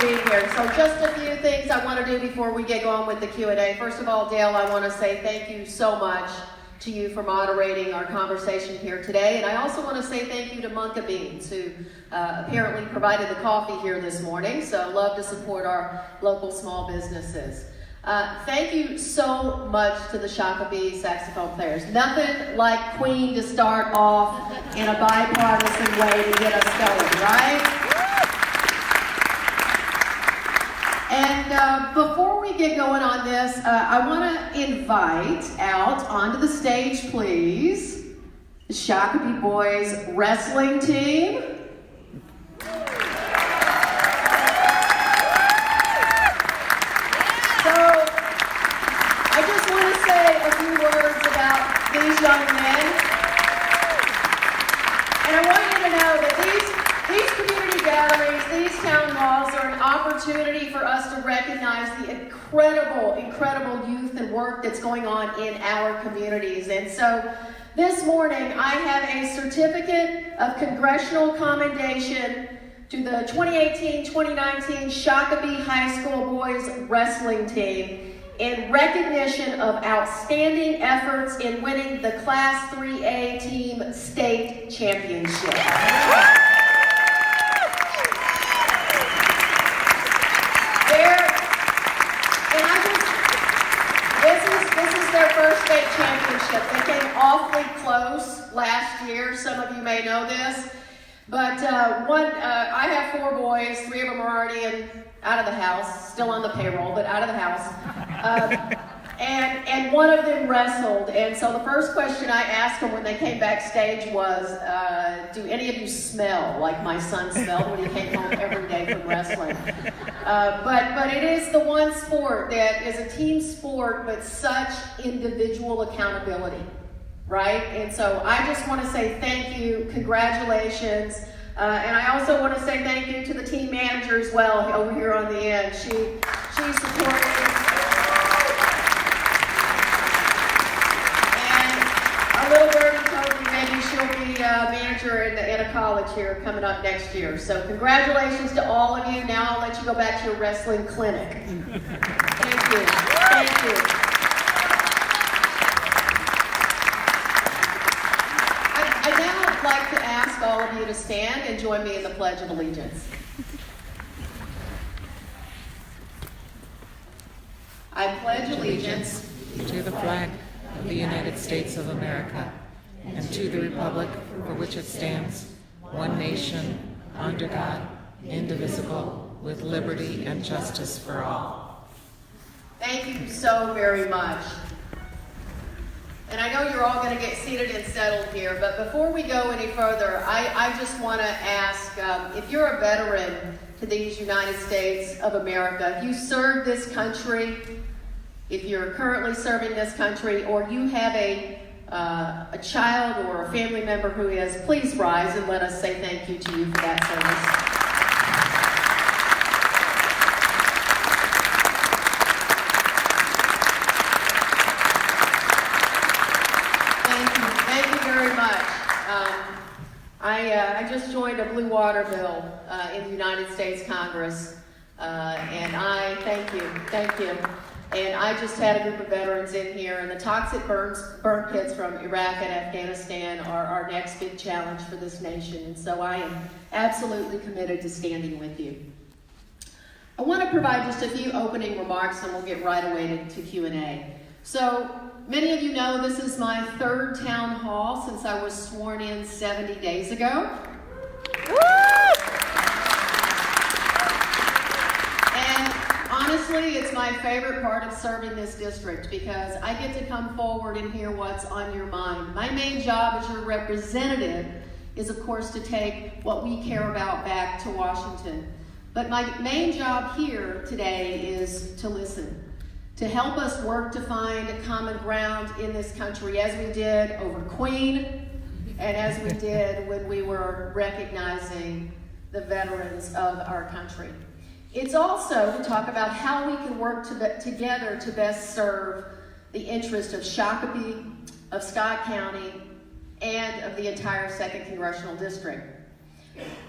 being here. So just a few things I want to do before we get going with the Q&A. First of all, Dale, I want to say thank you so much to you for moderating our conversation here today. And I also want to say thank you to Monka Beans, who apparently provided the coffee here this morning. So love to support our local small businesses. Thank you so much to the Shakopee saxophone players. Nothing like Queen to start off in a bipartisan way to get us going, right? And before we get going on this, I want to invite out onto the stage, please, the Shakopee Boys wrestling team. These young men. And I want you to know that these community gatherings, these town halls are an opportunity for us to recognize the incredible youth and work that's going on in our communities. And so this morning I have a certificate of congressional commendation to the 2018-2019 Shakopee High School Boys Wrestling Team in recognition of outstanding efforts in winning the Class 3A Team State Championship. This is their first state championship. They came awfully close last year. Some of you may know this. But I have 4 boys. 3 of them are already out of the house, still on the payroll, but out of the house. And one of them wrestled. And so the first question I asked them when they came backstage was, do any of you smell like my son smelled when he came home every day from wrestling? But it is the one sport that is a team sport, but such individual accountability, right? And so I just want to say thank you, congratulations. And I also want to say thank you to the team manager as well over here on the end. She supported us. And our little birdie told me maybe she'll be a manager in a college here coming up next year. So congratulations to all of you. Now I'll let you go back to your wrestling clinic. Thank you. Thank you. I'd like to ask all of you to stand and join me in the Pledge of Allegiance. I pledge allegiance to the flag of the United States of America and to the republic for which it stands, one nation, under God, indivisible, with liberty and justice for all. Thank you so very much. And I know you're all going to get seated and settled here, but before we go any further, I just want to ask, if you're a veteran to these United States of America, if you served this country, if you're currently serving this country, or you have a child or a family member who is, please rise and let us say thank you to you for that service. I just joined a blue water bill in the United States Congress, and I thank you. And I just had a group of veterans in here, and the toxic burn pits from Iraq and Afghanistan are our next big challenge for this nation, and so I am absolutely committed to standing with you. I want to provide just a few opening remarks, and we'll get right away to Q&A. So, many of you know this is my 3rd town hall since I was sworn in 70 days ago. Woo! And honestly, it's my favorite part of serving this district because I get to come forward and hear what's on your mind. My main job as your representative is, of course, to take what we care about back to Washington. But my main job here today is to listen, to help us work to find common ground in this country, as we did over Queen and as we did when we were recognizing the veterans of our country. It's also to talk about how we can work together to best serve the interest of Shakopee, of Scott County, and of the entire 2nd Congressional District.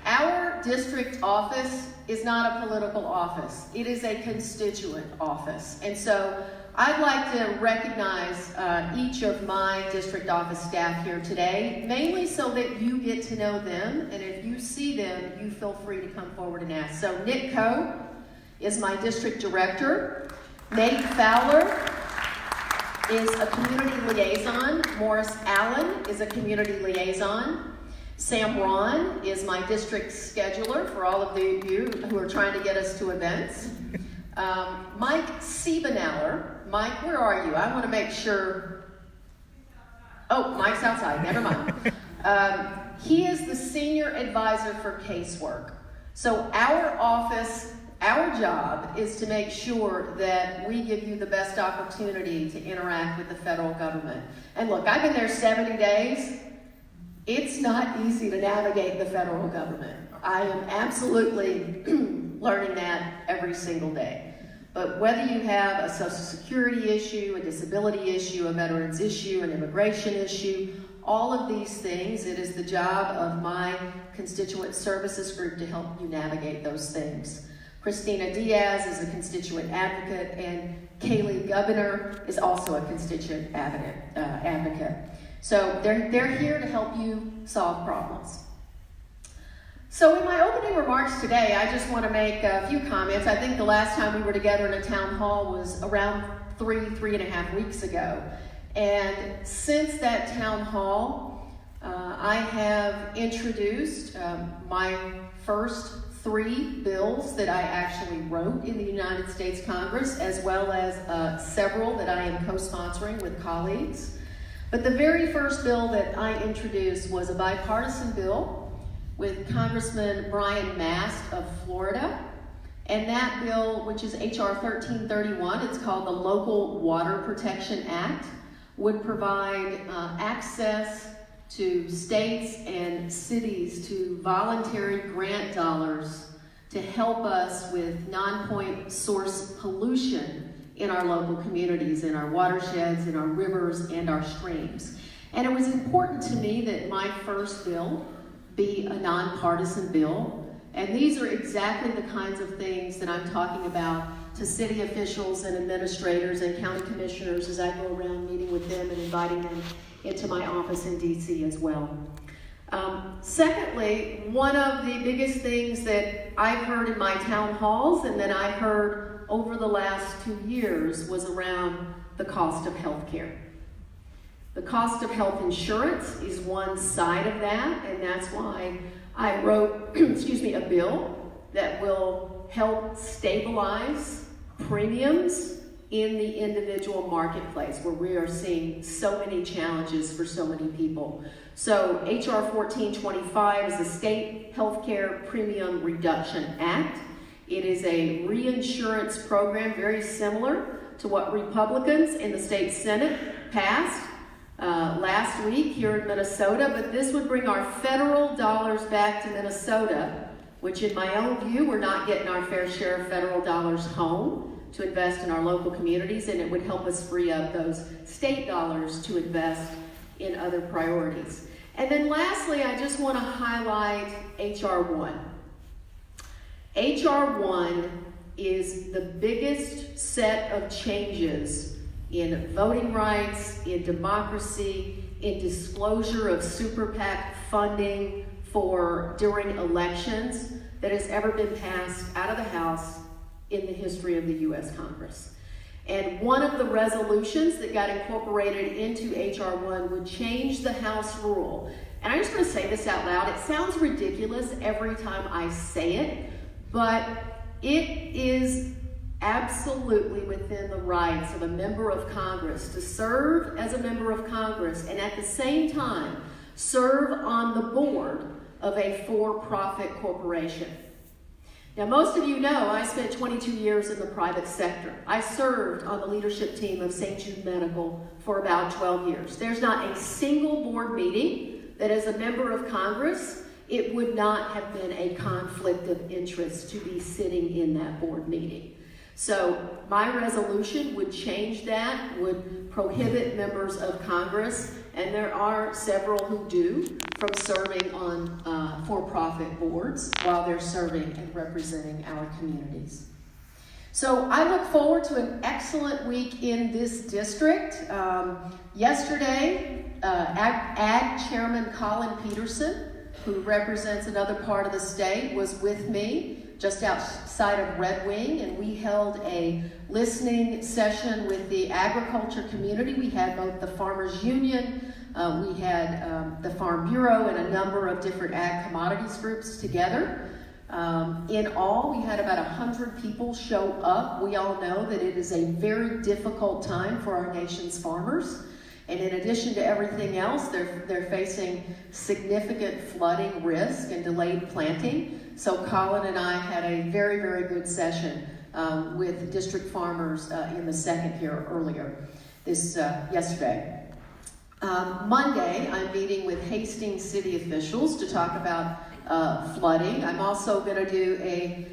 Our district office is not a political office. It is a constituent office. And so I'd like to recognize each of my district office staff here today, mainly so that you get to know them, and if you see them, you feel free to come forward and ask. So Nick Coe is my district director. Nate Fowler is a community liaison. Morris Allen is a community liaison. Sam Ron is my district scheduler for all of you who are trying to get us to events. Mike Siebenauer. Mike, where are you? I want to make sure. Oh, Mike's outside. Never mind. He is the senior advisor for casework. So our office, our job is to make sure that we give you the best opportunity to interact with the federal government. And look, I've been there 70 days. It's not easy to navigate the federal government. I am absolutely learning that every single day. But whether you have a Social Security issue, a disability issue, a veterans issue, an immigration issue, all of these things, it is the job of my constituent services group to help you navigate those things. Christina Diaz is a constituent advocate, and Kaylee Governor is also a constituent advocate. So they're here to help you solve problems. So in my opening remarks today, I just want to make a few comments. I think the last time we were together in a town hall was around 3.5 weeks ago. And since that town hall, I have introduced my first 3 bills that I actually wrote in the United States Congress, as well as several that I am co-sponsoring with colleagues. But the very first bill that I introduced was a bipartisan bill with Congressman Brian Mast of Florida. And that bill, which is H.R. 1331, it's called the Local Water Protection Act, would provide access to states and cities to voluntary grant dollars to help us with non-point source pollution in our local communities, in our watersheds, in our rivers, and our streams. And it was important to me that my first bill be a nonpartisan bill. And these are exactly the kinds of things that I'm talking about to city officials and administrators and county commissioners as I go around meeting with them and inviting them into my office in DC as well. Secondly, one of the biggest things that I've heard in my town halls and that I heard over the last 2 years was around the cost of health care. The cost of health insurance is one side of that, and that's why I wrote a bill that will help stabilize premiums in the individual marketplace where we are seeing so many challenges for so many people. So H.R. 1425 is the State Healthcare Premium Reduction Act. It is a reinsurance program very similar to what Republicans in the state Senate passed last week here in Minnesota, but this would bring our federal dollars back to Minnesota, which in my own view, we're not getting our fair share of federal dollars home to invest in our local communities, and it would help us free up those state dollars to invest in other priorities. And then lastly, I just want to highlight H.R. 1. H.R. 1 is the biggest set of changes in voting rights, in democracy, in disclosure of super PAC funding for during elections that has ever been passed out of the House in the history of the U.S. Congress. And one of the resolutions that got incorporated into H.R. 1 would change the House rule. And I'm just going to say this out loud. It sounds ridiculous every time I say it, but it is absolutely within the rights of a member of Congress to serve as a member of Congress and at the same time serve on the board of a for-profit corporation. Now, most of you know I spent 22 years in the private sector. I served on the leadership team of St. Jude Medical for about 12 years. There's not a single board meeting that as a member of Congress, it would not have been a conflict of interest to be sitting in that board meeting. So my resolution would change that, would prohibit members of Congress, and there are several who do, from serving on for-profit boards while they're serving and representing our communities. So I look forward to an excellent week in this district. Yesterday, Ag Chairman Colin Peterson, who represents another part of the state, was with me just outside of Red Wing, and we held a listening session with the agriculture community. We had both the Farmers Union, we had the Farm Bureau, and a number of different ag commodities groups together. In all, we had about 100 people show up. We all know that it is a very difficult time for our nation's farmers. And in addition to everything else, they're facing significant flooding risk and delayed planting. So Colin and I had a very, very good session with district farmers in the second here earlier yesterday. Monday, I'm meeting with Hastings city officials to talk about flooding. I'm also going to do a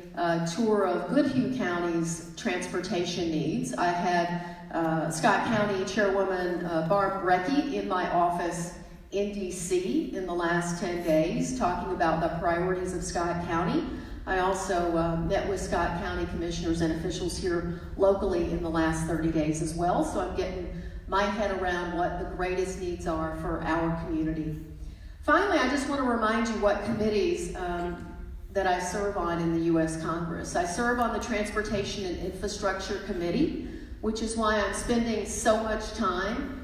tour of Goodhue County's transportation needs. I had Scott County Chairwoman Barb Brecky in my office in DC in the last 10 days talking about the priorities of Scott County. I also met with Scott County commissioners and officials here locally in the last 30 days as well, so I'm getting my head around what the greatest needs are for our community. Finally, I just want to remind you what committees that I serve on in the U.S. Congress. I serve on the Transportation and Infrastructure Committee, which is why I'm spending so much time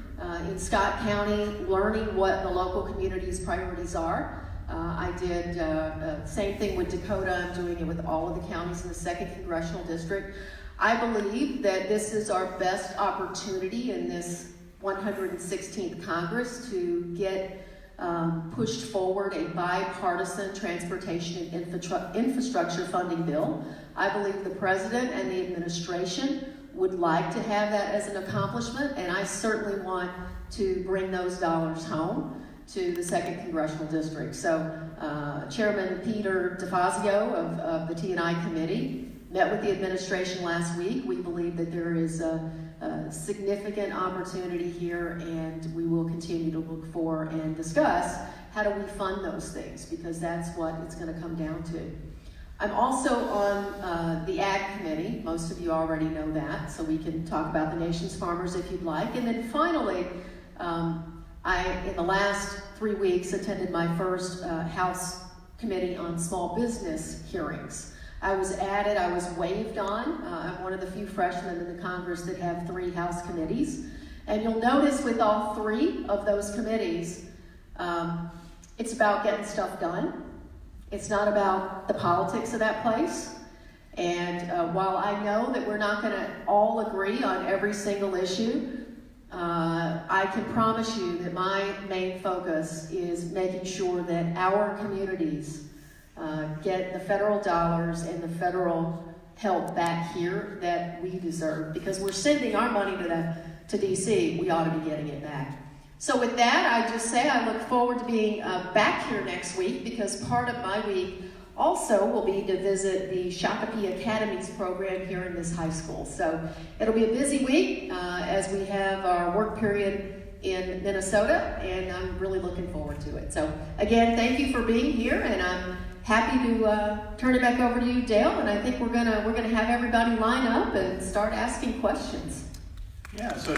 in Scott County learning what the local community's priorities are. I did same thing with Dakota. I'm doing it with all of the counties in the 2nd Congressional District. I believe that this is our best opportunity in this 116th Congress to get pushed forward a bipartisan transportation and infrastructure funding bill. I believe the President and the administration would like to have that as an accomplishment, and I certainly want to bring those dollars home to the 2nd Congressional District. So Chairman Peter DeFazio of the T&I Committee met with the administration last week. We believe that there is a significant opportunity here, and we will continue to look for and discuss how do we fund those things, because that's what it's going to come down to. I'm also on the Ag Committee. Most of you already know that, so we can talk about the nation's farmers if you'd like. And then finally, I, in the last 3 weeks, attended my first House Committee on Small Business hearings. I was added, I was waived on. I'm one of the few freshmen in the Congress that have 3 House committees. And you'll notice with all 3 of those committees, it's about getting stuff done. It's not about the politics of that place. And while I know that we're not going to all agree on every single issue, I can promise you that my main focus is making sure that our communities get the federal dollars and the federal help back here that we deserve. Because we're sending our money to DC, we ought to be getting it back. So with that, I just say I look forward to being back here next week, because part of my week also will be to visit the Shakopee Academies program here in this high school. So it'll be a busy week as we have our work period in Minnesota, and I'm really looking forward to it. So again, thank you for being here, and I'm happy to turn it back over to you, Dale, and I think we're gonna have everybody line up and start asking questions. Yeah, so